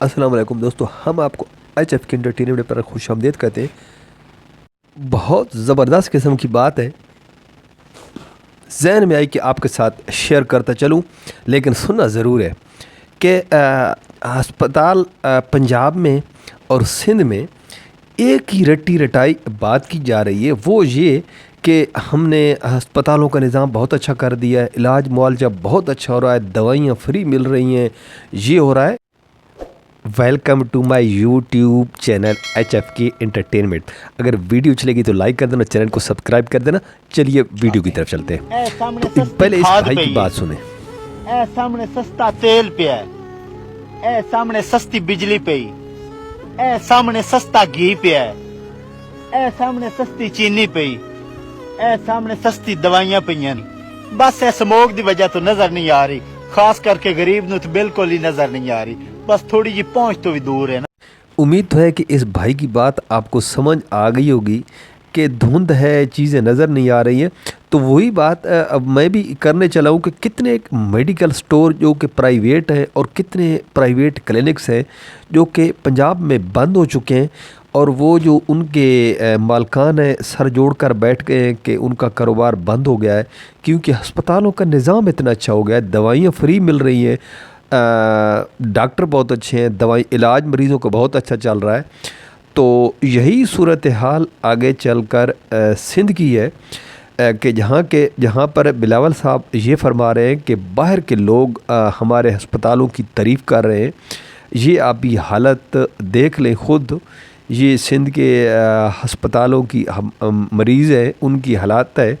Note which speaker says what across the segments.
Speaker 1: अस्सलाम वालेकुम दोस्तों, हम आपको HF के एंटरटेनमेंट पर खुश आमदीद कहते हैं। बहुत ज़बरदस्त किस्म की बात है, जहन में आई कि आपके साथ शेयर करता चलूं, लेकिन सुनना ज़रूर है कि अस्पताल पंजाब में और सिंध में एक ही रट्टी रटाई बात की जा रही है। वो ये कि हमने अस्पतालों का निज़ाम बहुत अच्छा कर दिया है, इलाज मुआवजा बहुत अच्छा हो रहा है, दवाइयाँ फ्री मिल रही हैं, ये हो रहा है। Welcome to my YouTube channel HF की एंटरटेनमेंट। अगर वीडियो चलेगी तो लाइक कर देना, चैनल को सब्सक्राइब कर देना। चलिए वीडियो की तरफ चलते हैं। तो पहले इस भाई की बात सुने।
Speaker 2: ए सामने सस्ता तेल पिया है, ए सामने सस्ती बिजली पई, ए सामने सस्ता घी पिया है, ए सामने सस्ती चीनी पई, ए सामने सस्ती दवाइयां पईयां। बस ए स्मोक दी वजह तो नजर नहीं आ रही, खास करके गरीब नु तो बिल्कुल ही नजर नहीं आ रही, बस थोड़ी जी पहुंच तो भी दूर है ना।
Speaker 1: उम्मीद तो है कि इस भाई की बात आपको समझ आ गई होगी कि धुंध है, चीज़ें नज़र नहीं आ रही हैं। तो वही बात अब मैं भी करने चला हूँ कि कितने मेडिकल स्टोर जो कि प्राइवेट हैं और कितने प्राइवेट क्लिनिक्स हैं जो कि पंजाब में बंद हो चुके हैं, और वो जो उनके मालकान हैं सर जोड़ कर बैठ गए हैं कि उनका कारोबार बंद हो गया है, क्योंकि अस्पतालों का निज़ाम इतना अच्छा हो गया है, दवाइयाँ फ्री मिल रही हैं, डॉक्टर बहुत अच्छे हैं, दवाई इलाज मरीज़ों का बहुत अच्छा चल रहा है। तो यही सूरत हाल आगे चलकर सिंध की है कि जहाँ पर बिलावल साहब ये फरमा रहे हैं कि बाहर के लोग हमारे अस्पतालों की तारीफ़ कर रहे हैं। ये आप ये हालत देख लें खुद, ये सिंध के अस्पतालों की मरीज़ हैं उनकी हालात है,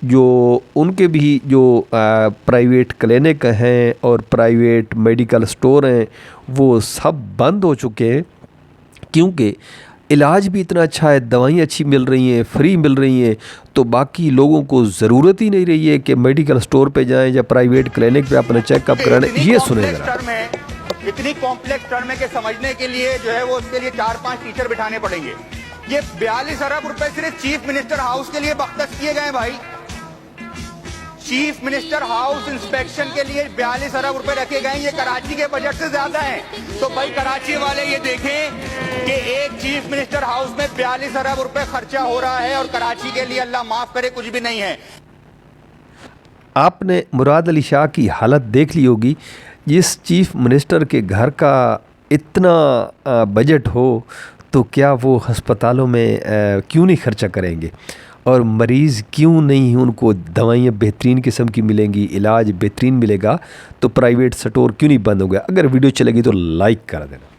Speaker 1: जो उनके भी जो प्राइवेट क्लिनिक हैं और प्राइवेट मेडिकल स्टोर हैं वो सब बंद हो चुके हैं, क्योंकि इलाज भी इतना अच्छा है, दवाइयाँ अच्छी मिल रही हैं, फ्री मिल रही हैं। तो बाकी लोगों को ज़रूरत ही नहीं रही है कि मेडिकल स्टोर पे जाएं या प्राइवेट क्लिनिक पे अपना चेकअप कराने। ये सुने ज़रा।
Speaker 3: इतनी कॉम्प्लेक्स टर्म है कि समझने के लिए जो है वो उसके लिए 4-5 टीचर बिठाने पड़ेंगे। ये 42 अरब रुपए सिर्फ चीफ मिनिस्टर हाउस के लिए बख्श किए गए भाई। चीफ मिनिस्टर हाउस इंस्पेक्शन के लिए 42 अरब रुपए रखे गए, ये कराची के बजट से ज्यादा है। तो भाई कराची वाले ये देखें कि एक चीफ मिनिस्टर हाउस में 42 अरब रुपए खर्चा हो रहा है और कराची के लिए अल्लाह माफ करे कुछ भी नहीं है।
Speaker 1: आपने मुराद अली शाह की हालत देख ली होगी। जिस चीफ मिनिस्टर के घर का इतना बजट हो तो क्या वो अस्पतालों में क्यों नहीं खर्चा करेंगे, और मरीज़ क्यों नहीं उनको दवाइयाँ बेहतरीन किस्म की मिलेंगी, इलाज बेहतरीन मिलेगा, तो प्राइवेट स्टोर क्यों नहीं बंद हो गया। अगर वीडियो चलेगी तो लाइक कर देना।